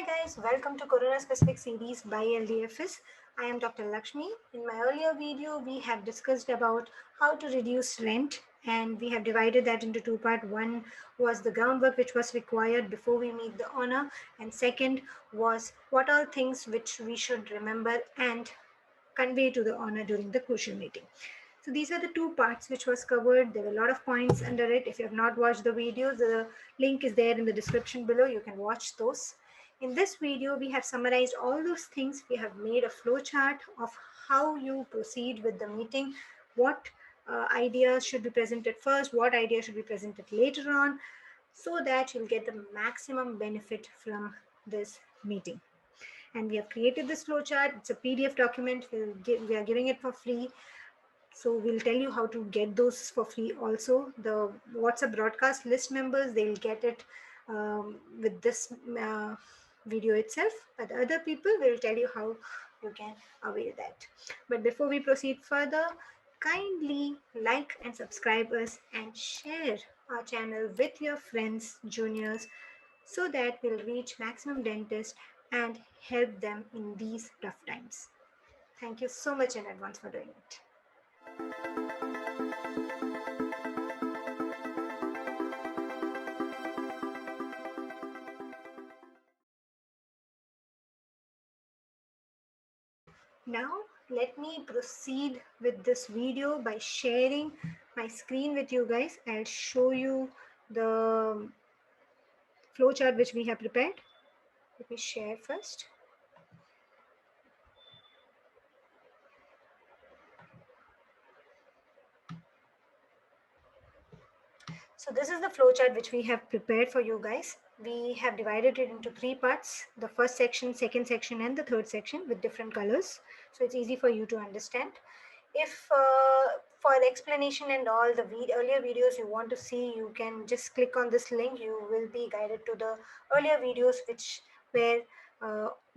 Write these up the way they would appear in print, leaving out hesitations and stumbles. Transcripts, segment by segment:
Hi guys, welcome to Corona Specific Series by LDFS. I am Dr. Lakshmy. In my earlier video, we have discussed about how to reduce rent and we have divided that into two parts. One was the groundwork which was required before we meet the owner, and second was what all things which we should remember and convey to the owner during the crucial meeting. So these are the two parts which was covered. There were a lot of points under it. If you have not watched the videos, the link is there in the description below. You can watch those. In this video, we have summarized all those things. We have made a flow chart of how you proceed with the meeting, what ideas should be presented first, what ideas should be presented later on, so that you'll get the maximum benefit from this meeting. And we have created this flowchart. It's a PDF document. We are giving it for free. So we'll tell you how to get those for free also. The WhatsApp broadcast list members, they'll get it with this video itself. But other people will tell you how you can avail that. But before we proceed further, kindly like and subscribe us and share our channel with your friends, juniors, so that we'll reach maximum dentists and help them in these tough times. Thank you so much in advance for doing it. Now let me proceed with this video by sharing my screen with you guys. I'll show you the flowchart which we have prepared. Let me share first. So this is the flowchart which we have prepared for you guys. We have divided it into three parts: the first section, second section, and the third section with different colors. So it's easy for you to understand. If for explanation and all the earlier videos you want to see, you can just click on this link. You will be guided to the earlier videos which were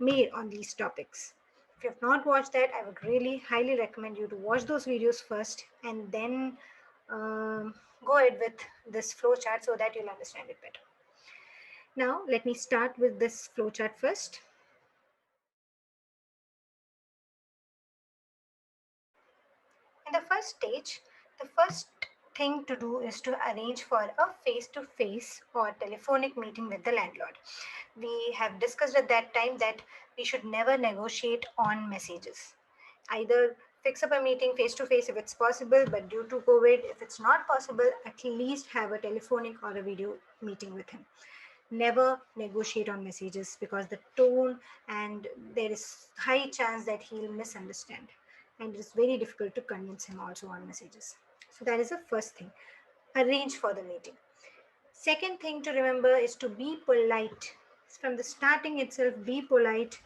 made on these topics. If you have not watched that, I would really highly recommend you to watch those videos first and then go ahead with this flowchart so that you'll understand it better. Now, let me start with this flowchart first. In the first stage, the first thing to do is to arrange for a face-to-face or telephonic meeting with the landlord. We have discussed at that time that we should never negotiate on messages. Either fix up a meeting face-to-face if it's possible, but due to COVID, if it's not possible, at least have a telephonic or a video meeting with him. Never negotiate on messages because the tone and there is high chance that he'll misunderstand, and it is very difficult to convince him also on messages. So that is the first thing. Arrange for the meeting. Second thing to remember is to be polite. From the starting itself, be polite.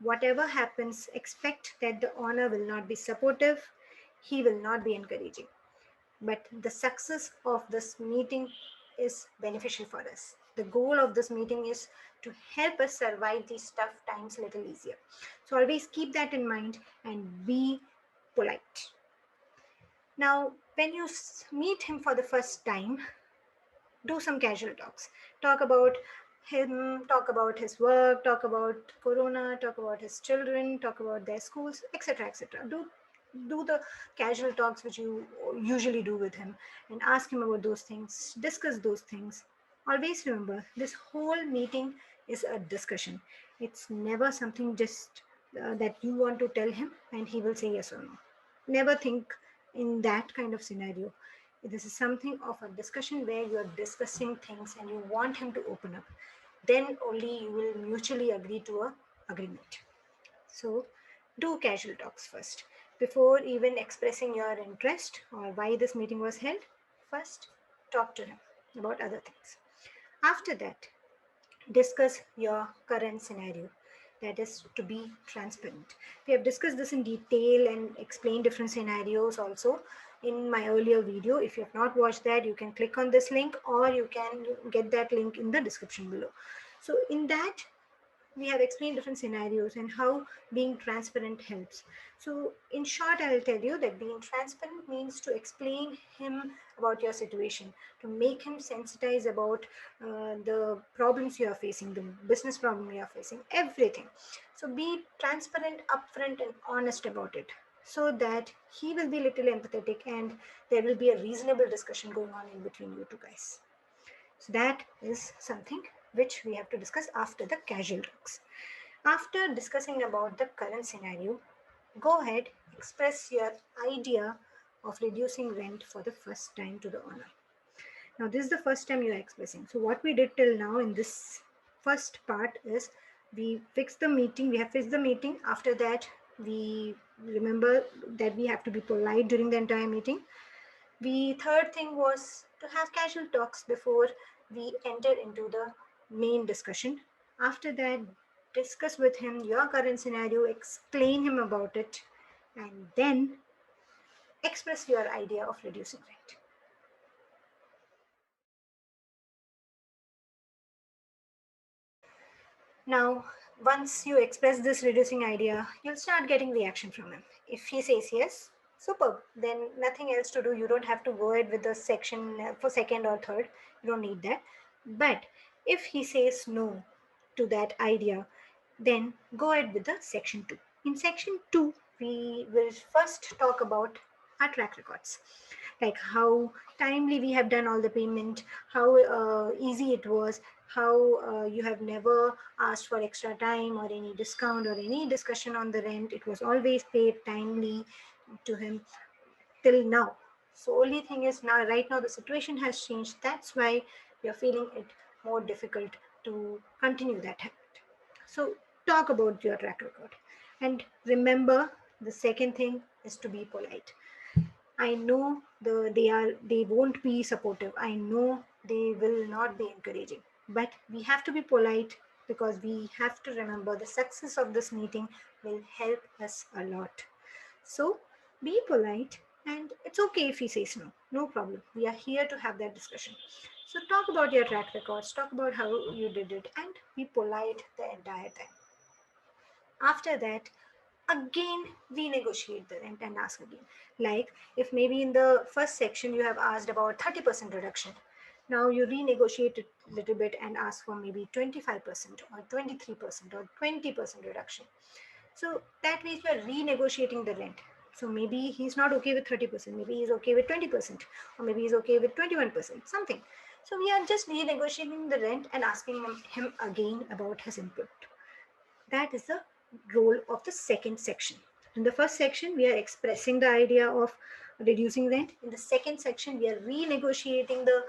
Whatever happens, expect that the owner will not be supportive, he will not be encouraging. But the success of this meeting is beneficial for us. The goal of this meeting is to help us survive these tough times a little easier. So always keep that in mind and be polite. Now, when you meet him for the first time, do some casual talks. Talk about him, talk about his work, talk about Corona, talk about his children, talk about their schools, etc. etc. Do the casual talks which you usually do with him and ask him about those things, discuss those things. Always remember, this whole meeting is a discussion. It's never something just that you want to tell him and he will say yes or no. Never think in that kind of scenario. This is something of a discussion where you are discussing things and you want him to open up. Then only you will mutually agree to a agreement. So do casual talks first. Before even expressing your interest or why this meeting was held, first talk to him about other things. After that, discuss your current scenario. That is to be transparent. We have discussed this in detail and explained different scenarios also in my earlier video. If you have not watched that, you can click on this link or you can get that link in the description below. So in that, we have explained different scenarios and how being transparent helps. So in short, I'll tell you that being transparent means to explain him about your situation, to make him sensitize about the problems you are facing, the business problem you are facing, everything. So be transparent, upfront, and honest about it, so that he will be little empathetic and there will be a reasonable discussion going on in between you two guys. So that is something which we have to discuss after the casual talks. After discussing about the current scenario, go ahead, express your idea of reducing rent for the first time to the owner. Now, this is the first time you are expressing. So, what we did till now in this first part is we fixed the meeting, we have fixed the meeting. After that, we remember that we have to be polite during the entire meeting. The third thing was to have casual talks before we enter into the main discussion. After that, discuss with him your current scenario, explain him about it, and then express your idea of reducing rent. Now, once you express this reducing idea, you'll start getting reaction from him. If he says yes, superb. Then nothing else to do. You don't have to go ahead with the section for second or third. You don't need that. But if he says no to that idea, then go ahead with the section 2. In section 2, we will first talk about our track records, like how timely we have done all the payment, how easy it was, how you have never asked for extra time or any discount or any discussion on the rent. It was always paid timely to him till now. So only thing is, now right now the situation has changed. That's why we are feeling it more difficult to continue that habit. So talk about your track record, and remember, the second thing is to be polite. I know they won't be supportive. I know they will not be encouraging. But we have to be polite, because we have to remember the success of this meeting will help us a lot. So be polite, and it's okay if he says no. No problem. We are here to have that discussion. So talk about your track records, talk about how you did it, and be polite the entire time. After that, again renegotiate the rent and ask again. Like, if maybe in the first section you have asked about 30% reduction, now you renegotiate it a little bit and ask for maybe 25% or 23% or 20% reduction. So that means you are renegotiating the rent. So maybe he's not okay with 30%, maybe he's okay with 20%, or maybe he's okay with 21%, something. So we are just renegotiating the rent and asking him again about his input. That is the role of the second section. In the first section, we are expressing the idea of reducing rent. In the second section, we are renegotiating the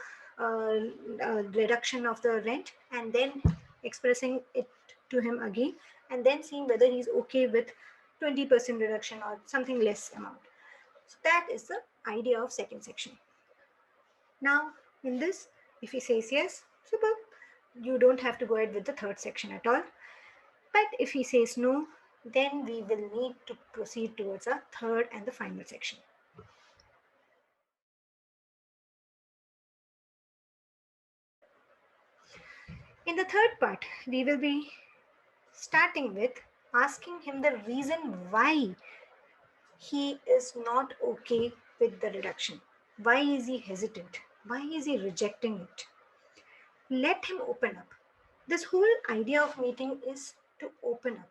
reduction of the rent, and then expressing it to him again, and then seeing whether he's okay with 20% reduction or something less amount. So that is the idea of second section. Now, in this, if he says yes, super. You don't have to go ahead with the third section at all. But if he says no, then we will need to proceed towards a third and the final section. In the third part, we will be starting with asking him the reason why he is not okay with the reduction. Why is he hesitant? Why is he rejecting it? Let him open up. This whole idea of meeting is to open up.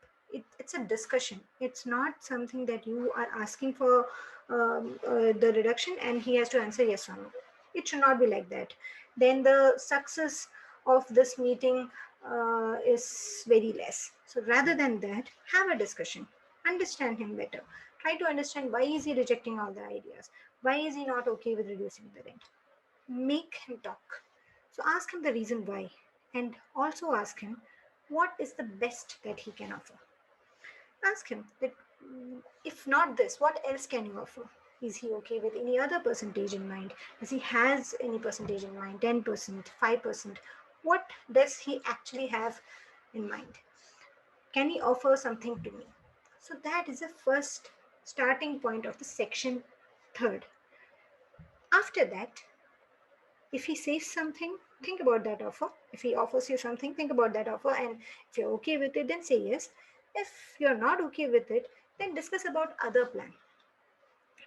It's a discussion. It's not something that you are asking for the reduction and he has to answer yes or no. It should not be like that. Then the success of this meeting is very less. So rather than that, have a discussion. Understand him better. Try to understand why is he rejecting all the ideas. Why is he not okay with reducing the rent? Make him talk. So ask him the reason why, and also ask him what is the best that he can offer. Ask him that, if not this, what else can you offer? Is he okay with any other percentage in mind? Does he has any percentage in mind? 10%, 5%? What does he actually have in mind? Can he offer something to me? So that is the first starting point of the section third. After that, if he says something, think about that offer. If he offers you something, think about that offer, and if you're okay with it, then say yes. If you're not okay with it, then discuss about other plan,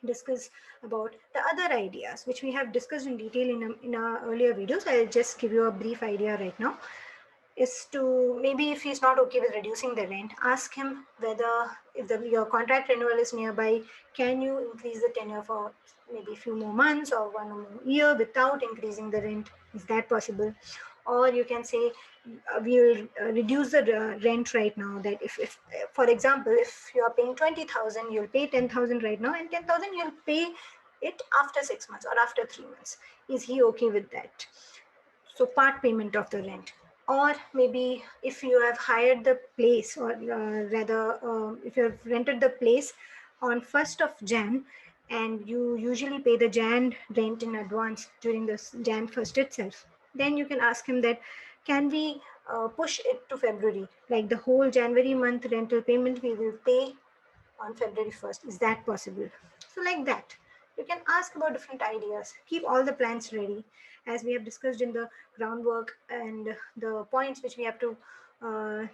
discuss about the other ideas which we have discussed in detail in our earlier videos. I'll just give you a brief idea right now. Is to, maybe if he's not okay with reducing the rent, ask him whether, if your contract renewal is nearby, can you increase the tenure for maybe a few more months or one more year without increasing the rent? Is that possible? Or you can say, we will reduce the rent right now, that if for example, if you are paying 20,000, you'll pay 10,000 right now, and 10,000 you'll pay it after 6 months or after 3 months. Is he okay with that? So part payment of the rent. Or maybe if you have hired the place, or rather if you have rented the place on 1st of Jan, and you usually pay the Jan rent in advance during this Jan 1st itself, then you can ask him that, can we push it to February, like the whole January month rental payment we will pay on February 1st. Is that possible? So, like that, you can ask about different ideas. Keep all the plans ready. As we have discussed in the groundwork and the points which we have to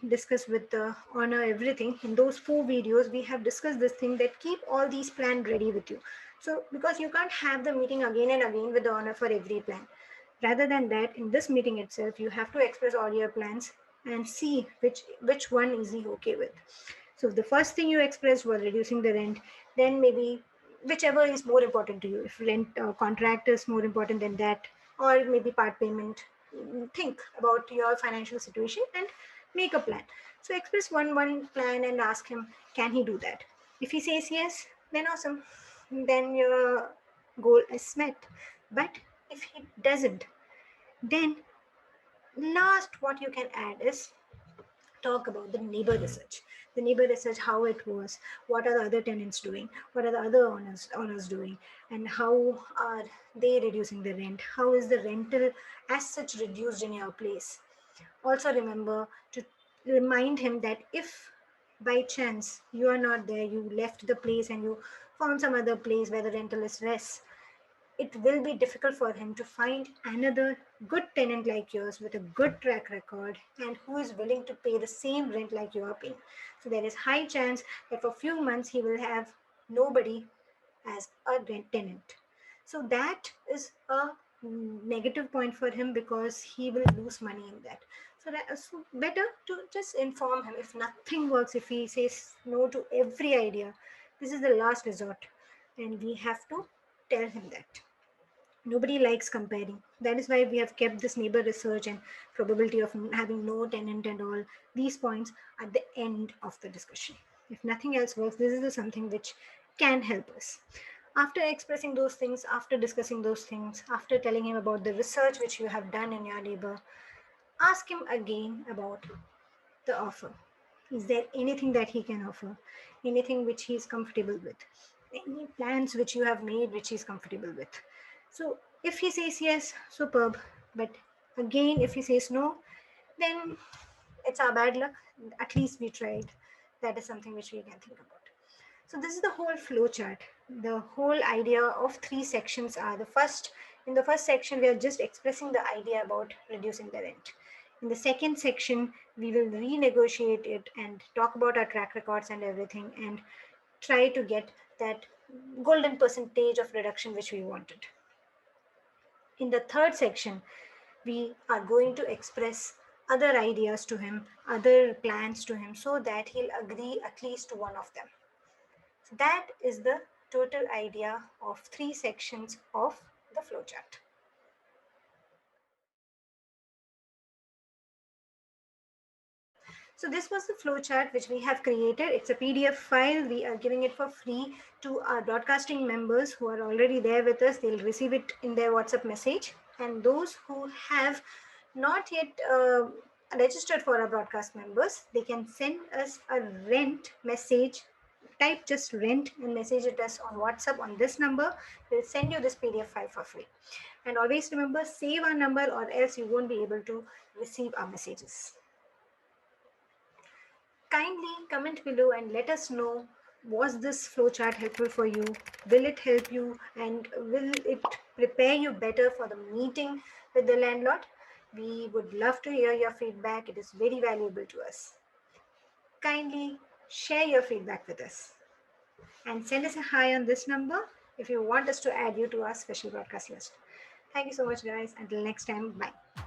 discuss with the owner, everything. In those 4 videos, we have discussed this thing, that keep all these plans ready with you. So, because you can't have the meeting again and again with the owner for every plan. Rather than that, in this meeting itself, you have to express all your plans and see which one is he okay with. So the first thing you expressed was reducing the rent. Then maybe whichever is more important to you. If rent contract is more important than that, or maybe part payment. Think about your financial situation and make a plan. So express one plan and ask him, can he do that? If he says yes, then awesome. Then your goal is met. But if he doesn't, then last what you can add is talk about the neighbor research. The neighbor research, how it was, what are the other tenants doing, what are the other owners doing, and how are they reducing the rent, how is the rental as such reduced in your place. Also remember to remind him that if by chance you are not there, you left the place and you found some other place where the rental is less, it will be difficult for him to find another good tenant like yours with a good track record and who is willing to pay the same rent like you are paying. So there is high chance that for a few months he will have nobody as a rent tenant. So that is a negative point for him, because he will lose money in that. So better to just inform him. If nothing works, if he says no to every idea, this is the last resort, and we have to tell him that. Nobody likes comparing. That is why we have kept this neighbor research and probability of having no tenant and all these points at the end of the discussion. If nothing else works, this is the something which can help us. After expressing those things, after discussing those things, after telling him about the research which you have done in your neighbor, ask him again about the offer. Is there anything that he can offer? Anything which he is comfortable with? Any plans which you have made which he is comfortable with? So if he says yes, superb. But again, if he says no, then it's our bad luck. At least we tried. That is something which we can think about. So this is the whole flow chart. The whole idea of 3 sections are in the first section, we are just expressing the idea about reducing the rent. In the second section, we will renegotiate it and talk about our track records and everything and try to get that golden percentage of reduction which we wanted. In the third section, we are going to express other ideas to him, other plans to him, so that he'll agree at least to one of them. So that is the total idea of 3 sections of the flowchart. So this was the flowchart which we have created. It's a PDF file. We are giving it for free to our broadcasting members who are already there with us. They'll receive it in their WhatsApp message. And those who have not yet registered for our broadcast members, they can send us a rent message. Type just rent and message it us on WhatsApp on this number. We'll send you this PDF file for free. And always remember, save our number or else you won't be able to receive our messages. Kindly comment below and let us know, was this flowchart helpful for you? Will it help you and will it prepare you better for the meeting with the landlord? We would love to hear your feedback. It is very valuable to us. Kindly share your feedback with us and send us a hi on this number if you want us to add you to our special broadcast list. Thank you so much, guys. Until next time, bye.